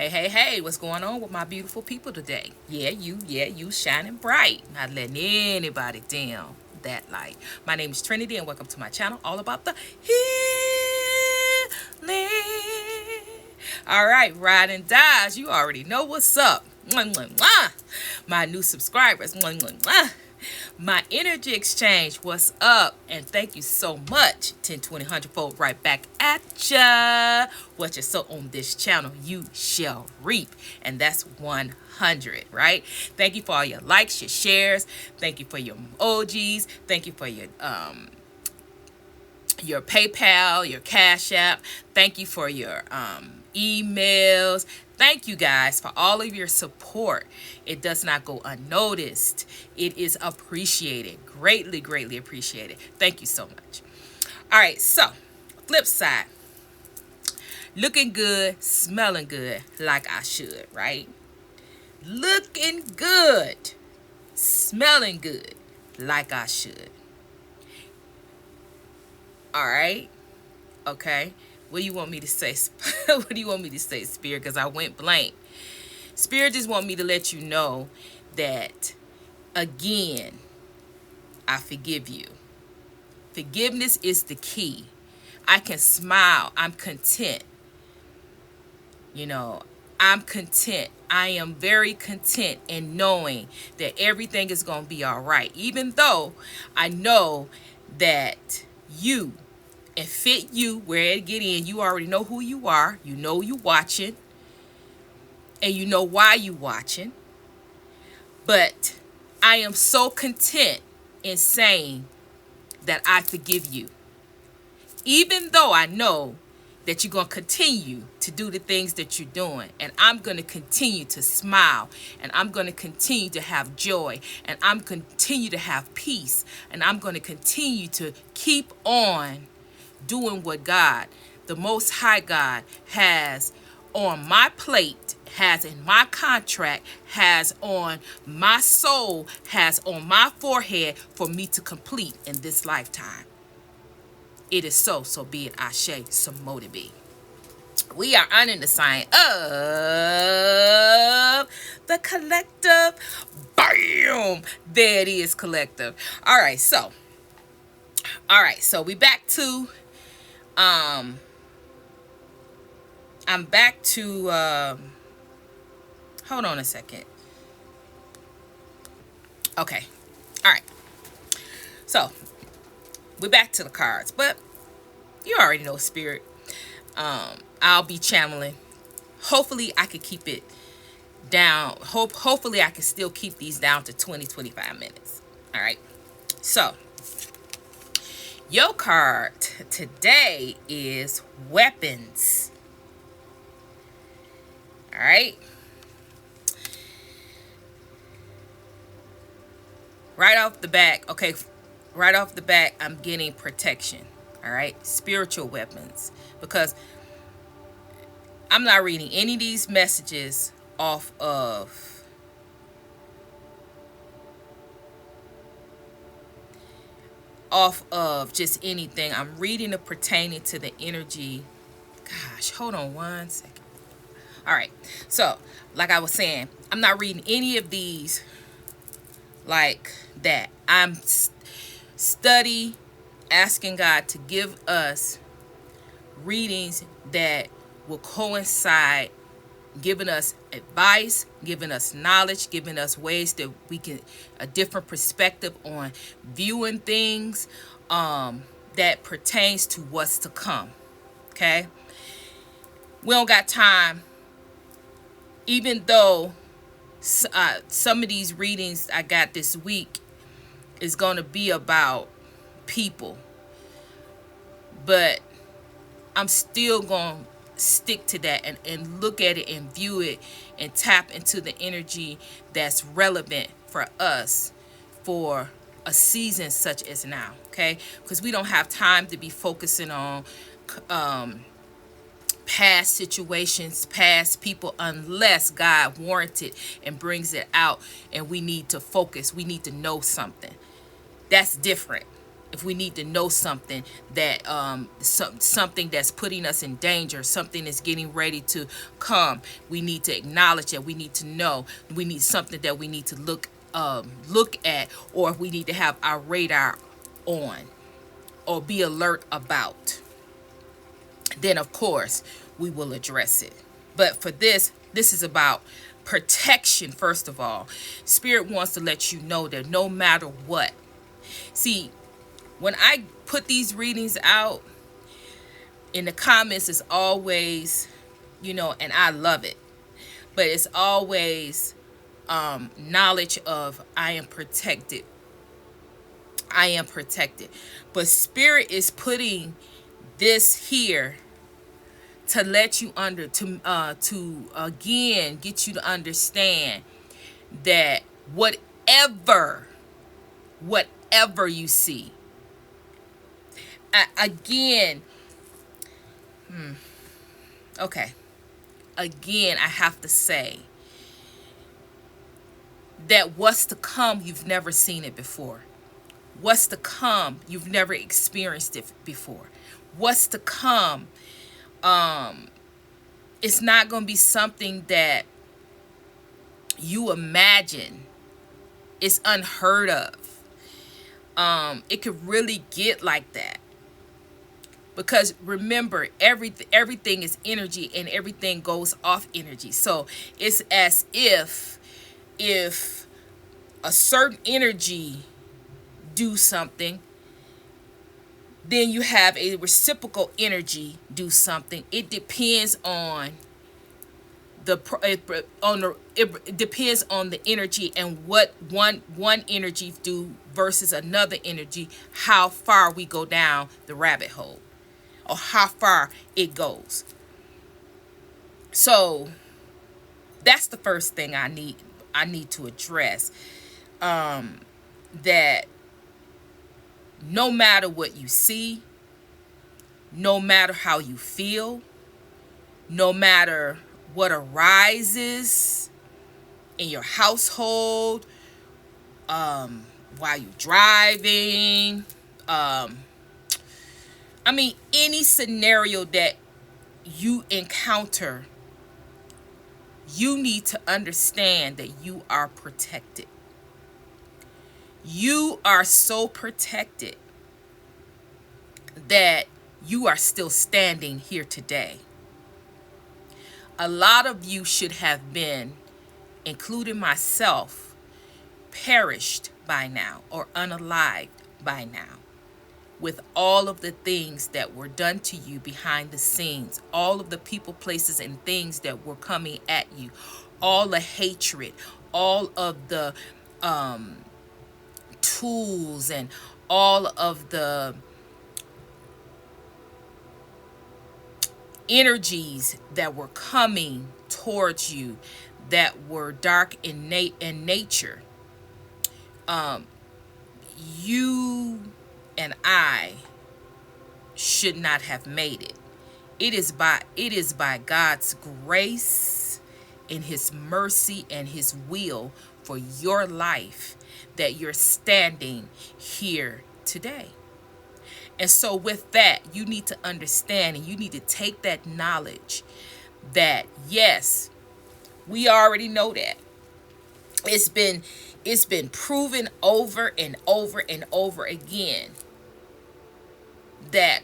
Hey, what's going on with my beautiful people today? Yeah, you shining bright. Not letting anybody dim that light. My name is Trinity and welcome to my channel all about the healing. All right, ride and dies. You already know what's up. Mwah, mwah, mwah. My new subscribers. Mwah, mwah, mwah. My energy exchange, what's up? And thank you so much. 10, 20, 100-fold right back at ya. What you sow on this channel, you shall reap. And that's 100, right? Thank you for all your likes, your shares. Thank you for your emojis. Thank you for your PayPal, your Cash App. Thank you for your emails. Thank you guys for all of your support. It does not go unnoticed. It is appreciated. Greatly appreciated. Thank you so much. All right, so flip side. Looking good, smelling good like I should, right? Looking good, smelling good like I should. All right? Okay. What do you want me to say? What do you want me to say, Spirit? Because I went blank. Spirit just want me to let you know that, again, I forgive you. Forgiveness is the key. I can smile. I'm content. You know, I'm content. I am very content in knowing that everything is going to be all right. Even though I know that you and fit you where it get in. You already know who you are. You know you watching. And you know why you watching. But I am so content in saying that I forgive you. Even though I know that you're going to continue to do the things that you're doing. And I'm going to continue to smile. And I'm going to continue to have joy. And I'm continue to have peace. And I'm going to continue to keep on doing what God, the Most High God, has on my plate, has in my contract, has on my soul, has on my forehead for me to complete in this lifetime. It is so be it. Ashe, so mote it be. We are honoring the sign of the collective. Bam! There it is, collective. All right, so we back to I'm back to hold on a second. Okay. All right. So we're back to the cards, but you already know, Spirit. I'll be channeling. Hopefully I could keep it down. Hopefully I can still keep these down to 20-25 minutes. All right. So your card today is weapons. All right. Right off the back, okay, right off the back, I'm getting protection. All right. Spiritual weapons. Because I'm not reading any of these messages off of just anything. I'm reading it pertaining to the energy. Gosh, hold on one second. All right. So, like I was saying, I'm not reading any of these like that. I'm study asking God to give us readings that will coincide, giving us advice, giving us knowledge, giving us ways that we can, a different perspective on viewing things that pertains to what's to come. Okay? We don't got time, even though some of these readings I got this week is going to be about people, but I'm still going to stick to that and look at it and view it and tap into the energy that's relevant for us for a season such as now. Okay? Because we don't have time to be focusing on past situations, past people, unless God warrants it and brings it out and we need to focus. We need to know something. That's different. If we need to know something that something that's putting us in danger, something is getting ready to come, we need to acknowledge it. We need to know. We need something that we need to look at, or if we need to have our radar on or be alert about, then of course we will address it. But for this is about protection. First of all, Spirit wants to let you know that no matter what, see, when I put these readings out in the comments, it's always, and I love it, but it's always knowledge of I am protected. I am protected. But Spirit is putting this here to let you to again get you to understand that whatever you see, again, okay, again, I have to say that what's to come, you've never seen it before. What's to come, you've never experienced it before. What's to come, it's not going to be something that you imagine. It's unheard of. It could really get like that. Because remember, everything is energy, and everything goes off energy. So it's as if a certain energy do something, then you have a reciprocal energy do something. It depends on it depends on the energy, and what one energy do versus another energy, how far we go down the rabbit hole, or how far it goes. So that's the first thing I need to address, that no matter what you see, no matter how you feel, no matter what arises in your household, while you're driving, any scenario that you encounter, you need to understand that you are protected. You are so protected that you are still standing here today. A lot of you should have been, including myself, perished by now or unalived by now, with all of the things that were done to you behind the scenes, all of the people, places, and things that were coming at you, all the hatred, all of the tools, and all of the energies that were coming towards you that were dark in nature. You and I should not have made it. It is by God's grace and his mercy and his will for your life that you're standing here today. And so with that, you need to understand, and you need to take that knowledge that, yes, we already know that. It's been proven over and over and over again that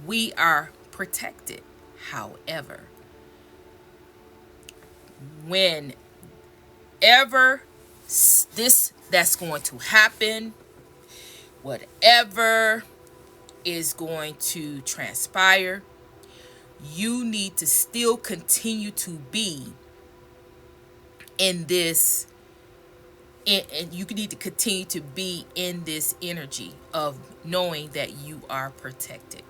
we are protected. However, whenever that's going to happen, whatever is going to transpire, you need to still continue to be in this, and you need to continue to be in this energy of knowing that you are protected.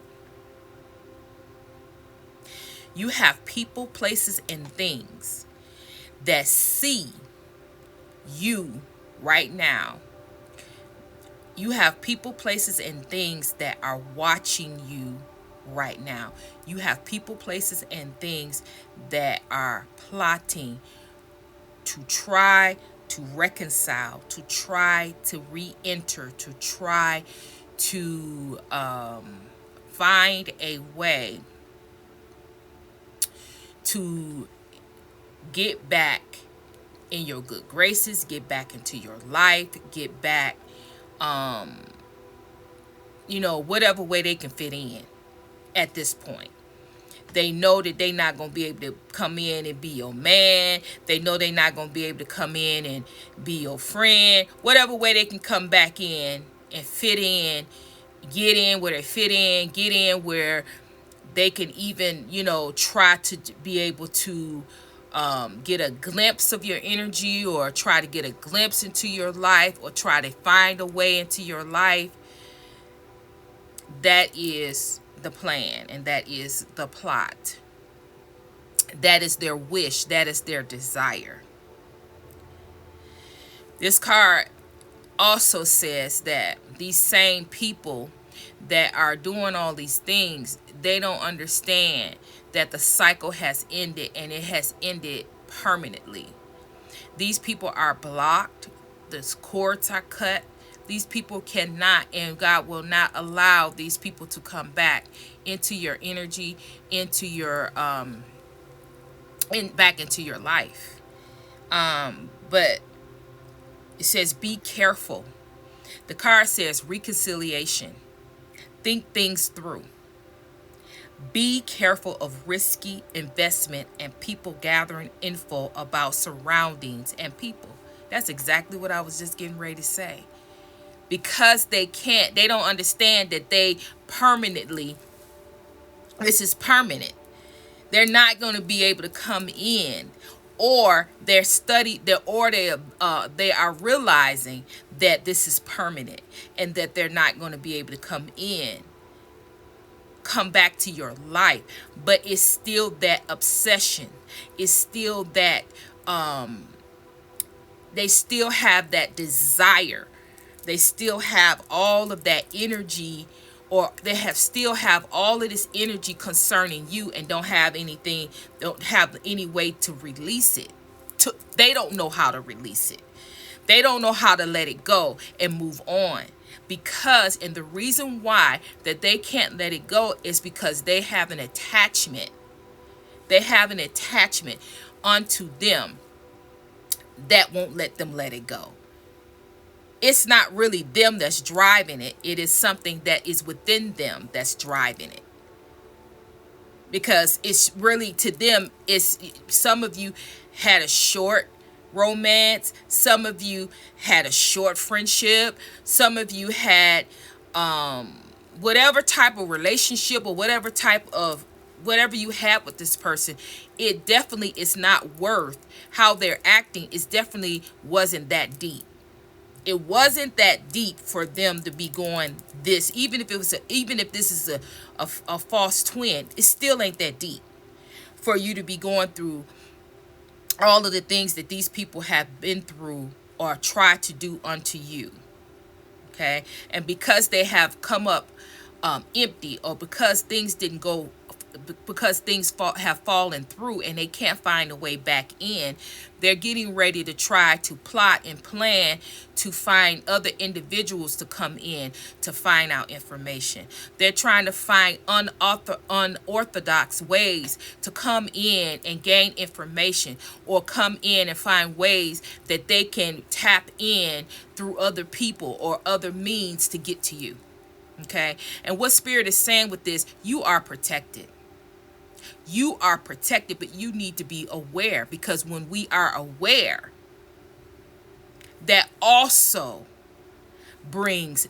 You have people, places, and things that see you right now. You have people, places, and things that are watching you right now. You have people, places, and things that are plotting to try to reconcile, to try to re-enter, to try to find a way to get back in your good graces, get back into your life, get back, whatever way they can fit in at this point. They know that they're not going to be able to come in and be your man. They know they're not going to be able to come in and be your friend. Whatever way they can come back in and fit in, get in where they fit in, get in where they can even, try to be able to get a glimpse of your energy, or try to get a glimpse into your life, or try to find a way into your life. That is the plan, and that is the plot. That is their wish. That is their desire. This card also says that these same people that are doing all these things, they don't understand that the cycle has ended, and it has ended permanently. These people are blocked. The cords are cut. These people cannot, and God will not allow these people to come back into your energy, into your back into your life. But it says be careful. The card says reconciliation. Think things through. Be careful of risky investment and people gathering info about surroundings and people. That's exactly what I was just getting ready to say. Because they don't understand that this is permanent. They're not going to be able to come in, or they are realizing that this is permanent, and that they're not going to be able to come back to your life. But it's still that obsession. It's still that they still have that desire. They still have all of that energy, or still have all of this energy concerning you, and don't have any way to release it. They don't know how to release it. They don't know how to let it go and move on. And the reason why that they can't let it go is because they have an attachment. They have an attachment onto them that won't let them let it go. It's not really them that's driving it. It is something that is within them that's driving it. Because it's really, to them, some of you had a short romance. Some of you had a short friendship. Some of you had whatever type of relationship, or whatever you had with this person. It definitely is not worth how they're acting. It definitely wasn't that deep. It wasn't that deep for them to be going this. Even if this is a false twin, it still ain't that deep for you to be going through all of the things that these people have been through or tried to do unto you. Okay, and because they have come up empty, or because things didn't go, because things have fallen through, and they can't find a way back in, they're getting ready to try to plot and plan to find other individuals to come in to find out information. They're trying to find unorthodox ways to come in and gain information, or come in and find ways that they can tap in through other people or other means to get to you. Okay, and what Spirit is saying with this, you are protected. You are protected, but you need to be aware, because when we are aware, that also brings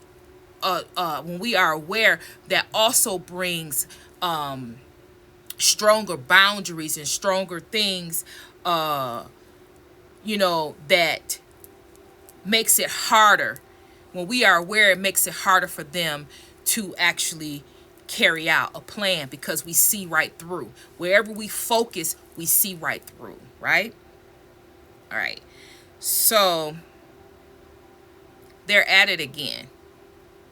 stronger boundaries and stronger things, that makes it harder. When we are aware, it makes it harder for them to actually carry out a plan, because we see right through. Wherever we focus, we see right through, right? All right. So they're at it again.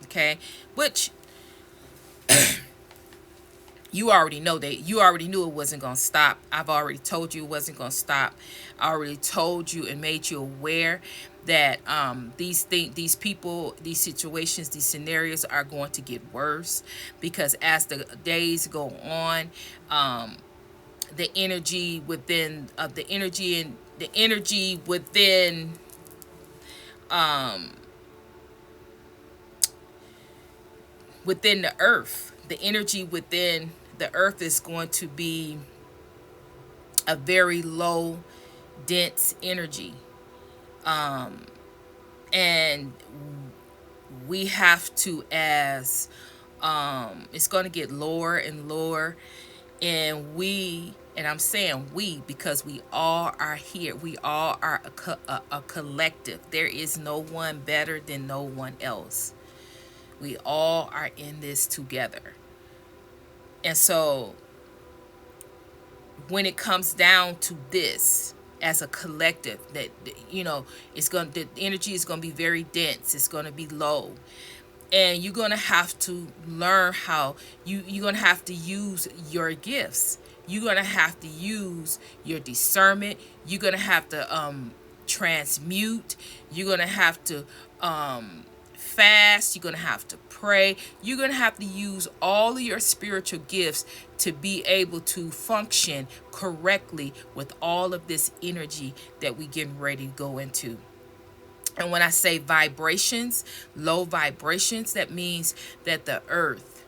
Okay? Which you already know that you already knew it wasn't going to stop. I've already told you it wasn't going to stop. I already told you and made you aware that these people, these situations, these scenarios are going to get worse, because as the days go on, the energy within the energy and the energy within the earth, the energy within the earth is going to be a very low dense energy, and we have to, as it's going to get lower and lower, and I'm saying we because we all are here, we all are a collective. There is no one better than no one else. We all are in this together. And so when it comes down to this, as a collective, that it's going the energy is going to be very dense, it's going to be low, and you're going to have to learn how you're going to have to use your gifts. You're going to have to use your discernment. You're going to have to transmute. You're going to have to fast. You're going to have to pray. You're going to have to use all of your spiritual gifts to be able to function correctly with all of this energy that we getting ready to go into. And when I say vibrations, low vibrations, that means that the earth,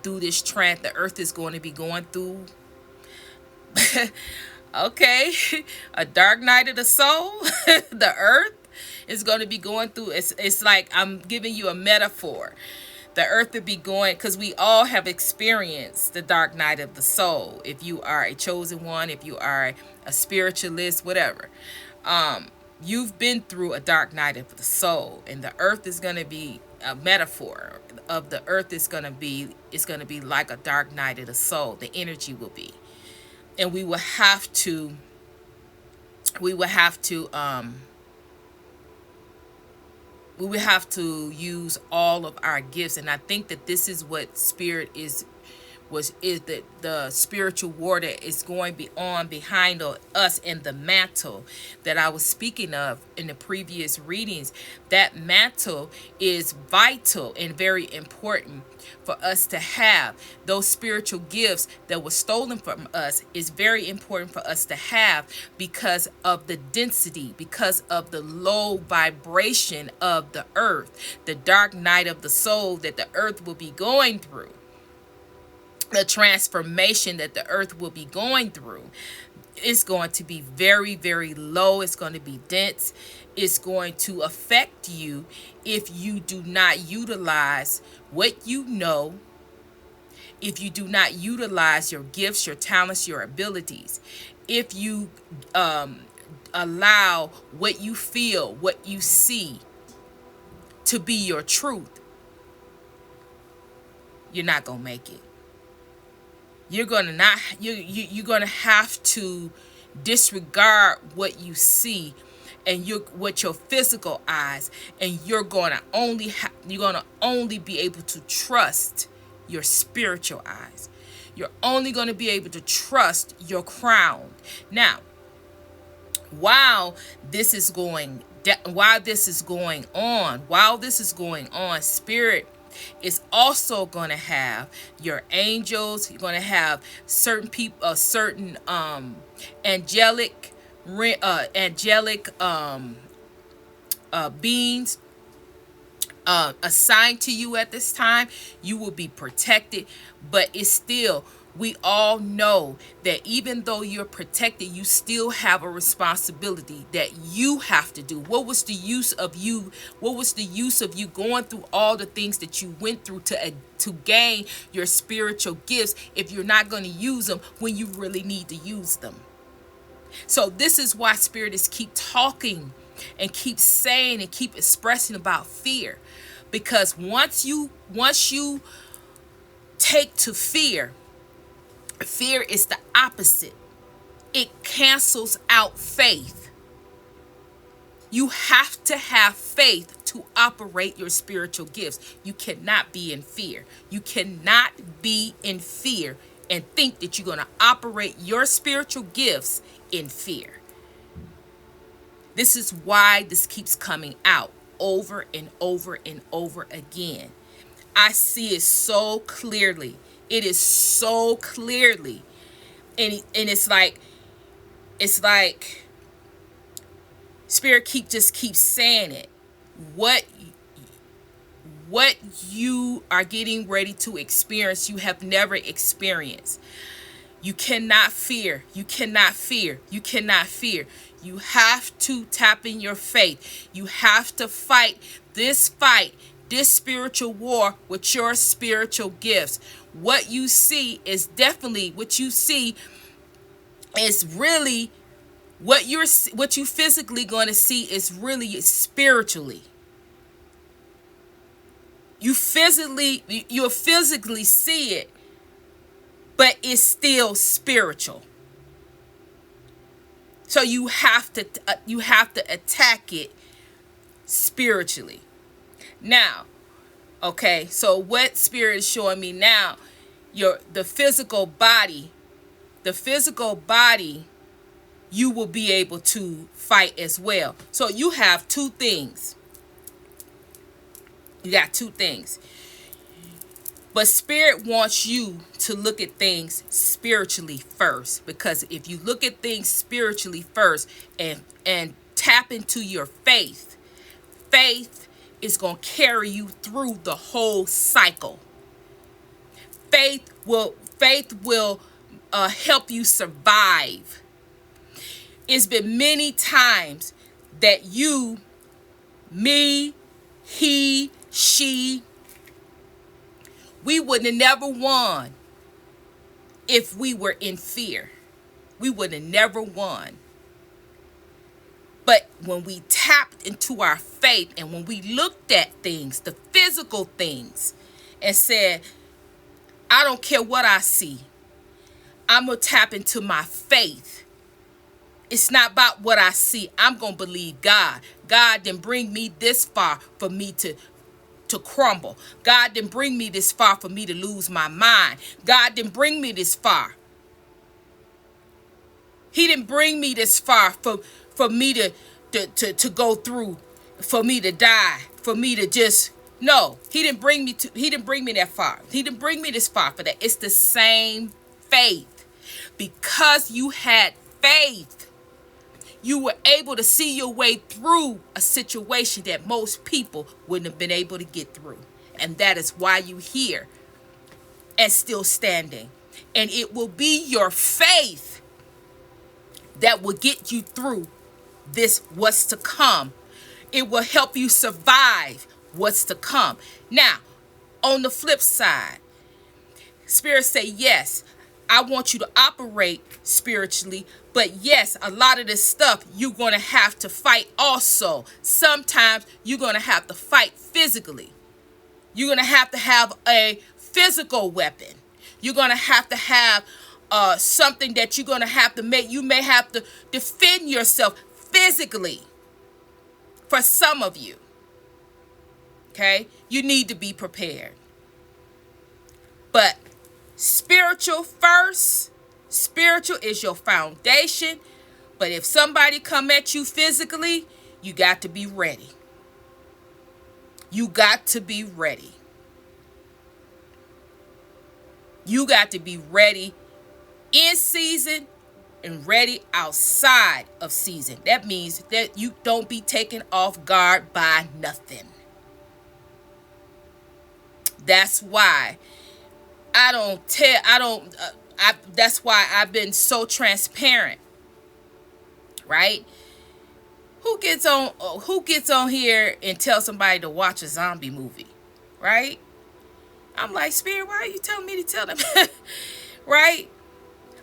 through this trend, the earth is going to be going through, okay, a dark night of the soul. The earth is going to be going through, it's like I'm giving you a metaphor. The earth would be going, because we all have experienced the dark night of the soul. If you are a chosen one, if you are a spiritualist, whatever, you've been through a dark night of the soul, and the earth is going to be a metaphor of the earth. Is going to be, it's going to be like a dark night of the soul. The energy will be, and we will have to we will have to use all of our gifts. And I think that this is what spirit is that the spiritual war that is going to be on behind us, and the mantle that I was speaking of in the previous readings. That mantle is vital and very important for us to have. Those spiritual gifts that were stolen from us is very important for us to have, because of the density, because of the low vibration of the earth, the dark night of the soul that the earth will be going through, the transformation that the earth will be going through. It's going to be very, very low. It's going to be dense. It's going to affect you if you do not utilize what you know, if you do not utilize your gifts, your talents, your abilities, if you allow what you feel, what you see to be your truth. You're not going to make it. You're gonna have to disregard what you see and what your physical eyes, and you're gonna only be able to trust your spiritual eyes. You're only gonna be able to trust your crown. Now, while this is going on, spirit is also going to have your angels. You're going to have certain people, certain angelic beings assigned to you at this time. You will be protected, but it's still, we all know that even though you're protected, you still have a responsibility that you have to do. What was the use of you? What was the use of you going through all the things that you went through to gain your spiritual gifts if you're not going to use them when you really need to use them? So this is why spirit is keep talking and keep saying and keep expressing about fear, because once you take to fear is the opposite. It cancels out faith. You have to have faith to operate your spiritual gifts. You cannot be in fear. You cannot be in fear and think that you're going to operate your spiritual gifts in fear. This is why this keeps coming out over and over and over again. I see it so clearly. It is so clearly. And it's like Spirit just keeps saying it. What you are getting ready to experience, you have never experienced. You cannot fear. You cannot fear. You cannot fear. You have to tap in your faith. You have to fight, this spiritual war with your spiritual gifts. What you see is definitely what you see is really what you physically going to see is really spiritually. You'll physically see it, but it's still spiritual. So you have to attack it spiritually. Now, okay, so what Spirit is showing me now, the physical body, you will be able to fight as well. So you have two things. You got two things. But Spirit wants you to look at things spiritually first. Because if you look at things spiritually first and tap into your faith, faith is going to carry you through the whole cycle. Faith will help you survive. It's been many times that you, me, he, she, we would have never won if we were in fear. We would have never won. But when we tapped into our faith and when we looked at things, the physical things, and said, I don't care what I see, I'm going to tap into my faith. It's not about what I see. I'm going to believe God. God didn't bring me this far for me to crumble. God didn't bring me this far for me to lose my mind. God didn't bring me this far. He didn't bring me this far for me to go through, for me to die, for me to just, no. He didn't bring me that far. He didn't bring me this far for that. It's the same faith. Because you had faith, you were able to see your way through a situation that most people wouldn't have been able to get through. And that is why you're here and still standing. And it will be your faith that will get you through this, what's to come. It will help you survive what's to come. Now, on the flip side, Spirit say, yes, I want you to operate spiritually, but yes, a lot of this stuff you're going to have to fight also. Sometimes you're going to have to fight physically. You're going to have a physical weapon. You're going to have something that you're going to have to make. You may have to defend yourself physically for some of you. Okay? You need to be prepared. But spiritual first. Spiritual is your foundation. But if somebody come at you physically, you got to be ready. You got to be ready. You got to be ready in season and ready outside of season. That means that you don't be taken off guard by nothing. That's why that's why I've been so transparent, right? Who gets on here and tell somebody to watch a zombie movie, right? I'm like, Spirit, why are you telling me to tell them? Right?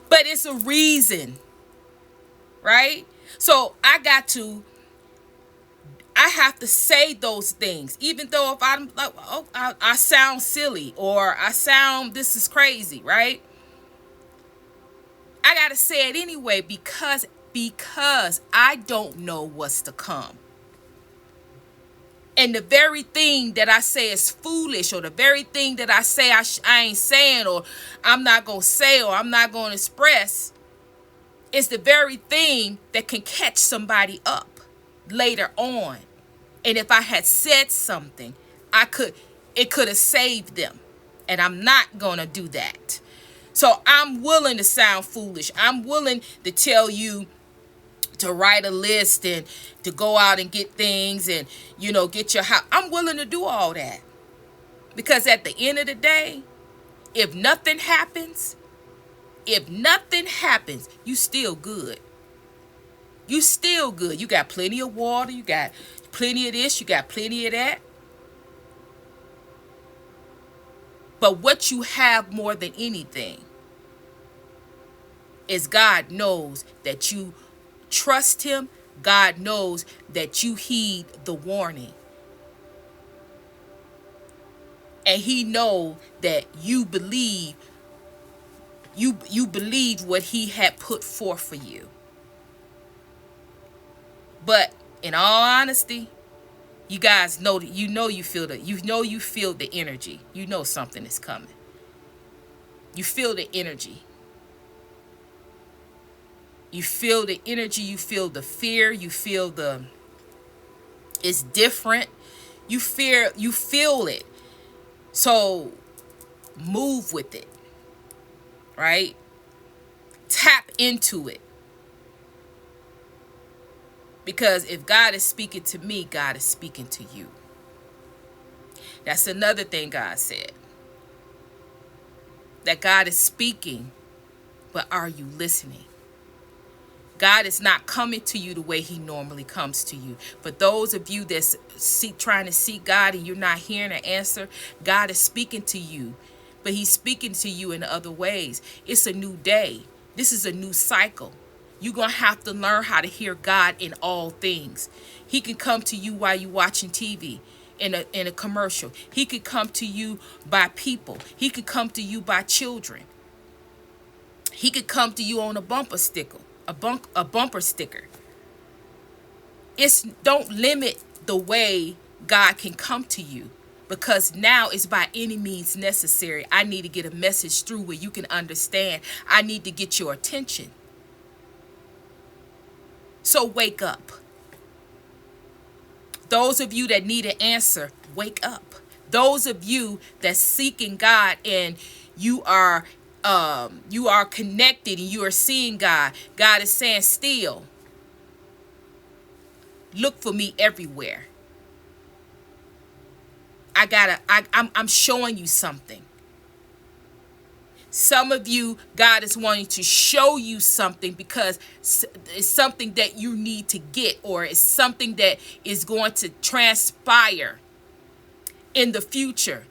But it's a reason, right? So I have to say those things, even though if I'm like, oh, I sound silly or I sound, this is crazy, right? I got to say it anyway because I don't know what's to come. And the very thing that I say is foolish, or the very thing that I say I ain't saying, or I'm not going to say, or I'm not going to express, is the very thing that can catch somebody up. later on. And if I had said something, it could have saved them. And I'm not going to do that. So I'm willing to sound foolish. I'm willing to tell you to write a list and to go out and get things and, get your house. I'm willing to do all that. Because at the end of the day, if nothing happens, you still good. You still good. You got plenty of water. You got plenty of this. You got plenty of that. But what you have more than anything is God knows that you trust him. God knows that you heed the warning. And he knows that you believe what he had put forth for you. But in all honesty, you guys know that you feel the energy. You know something is coming. You feel the energy. You feel the energy, you feel the fear, you feel it's different. You feel it. So move with it. Right? Tap into it. Because if God is speaking to me, God is speaking to you. That's another thing God said. That God is speaking, but are you listening? God is not coming to you the way he normally comes to you. For those of you that's trying to seek God and you're not hearing an answer, God is speaking to you, but he's speaking to you in other ways. It's a new day. This is a new cycle. You're going to have to learn how to hear God in all things. He can come to you while you're watching TV. In a commercial. He could come to you by people. He could come to you by children. He could come to you on a bumper sticker. A bumper sticker. Don't limit the way God can come to you, because now it's by any means necessary. I need to get a message through where you can understand. I need to get your attention. So wake up. Those of you that need an answer, wake up. Those of you that's seeking God and you are connected and you are seeing God. God is saying, still, look for me everywhere. I'm showing you something. Some of you, God is wanting to show you something because it's something that you need to get, or it's something that is going to transpire in the future.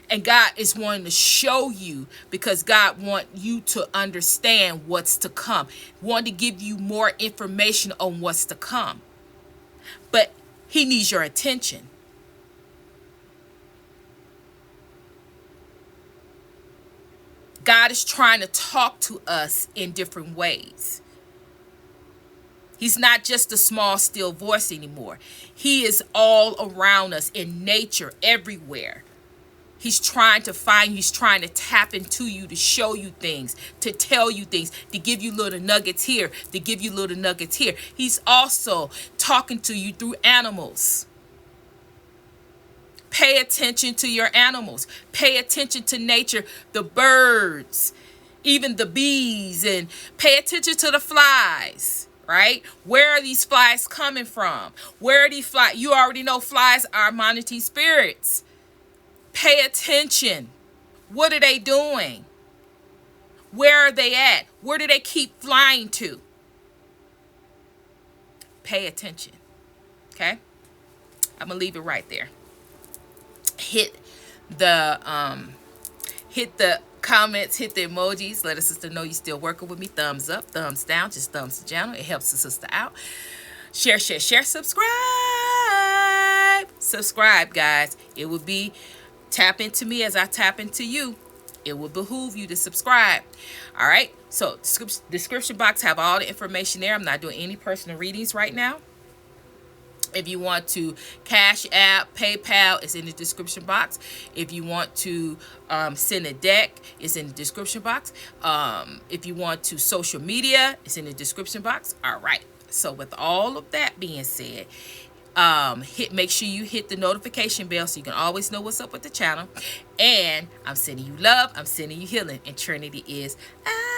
And God is wanting to show you because God wants you to understand what's to come. Want to give you more information on what's to come. But he needs your attention. God is trying to talk to us in different ways. He's not just a small, still voice anymore. He is all around us in nature, everywhere. He's trying to find you. He's trying to tap into you, to show you things, to tell you things, to give you little nuggets here, to give you little nuggets here. He's also talking to you through animals. Pay attention to your animals. Pay attention to nature, the birds, even the bees, and pay attention to the flies, right? Where are these flies coming from? Where are these flies? You already know flies are monitoring spirits. Pay attention. What are they doing? Where are they at? Where do they keep flying to? Pay attention. Okay? I'm going to leave it right there. Hit the comments, hit the emojis. Let a sister know you're still working with me. Thumbs up, thumbs down, just thumbs the channel. It helps the sister out. Share, subscribe, guys. It would be tap into me as I tap into you. It would behoove you to subscribe. All right. So description box have all the information there. I'm not doing any personal readings right now. If you want to Cash App, PayPal, it's in the description box. If you want to send a deck, it's in the description box. If you want to social media, it's in the description box. All right. So with all of that being said, make sure you hit the notification bell so you can always know what's up with the channel. And I'm sending you love, I'm sending you healing, and Trinity is out.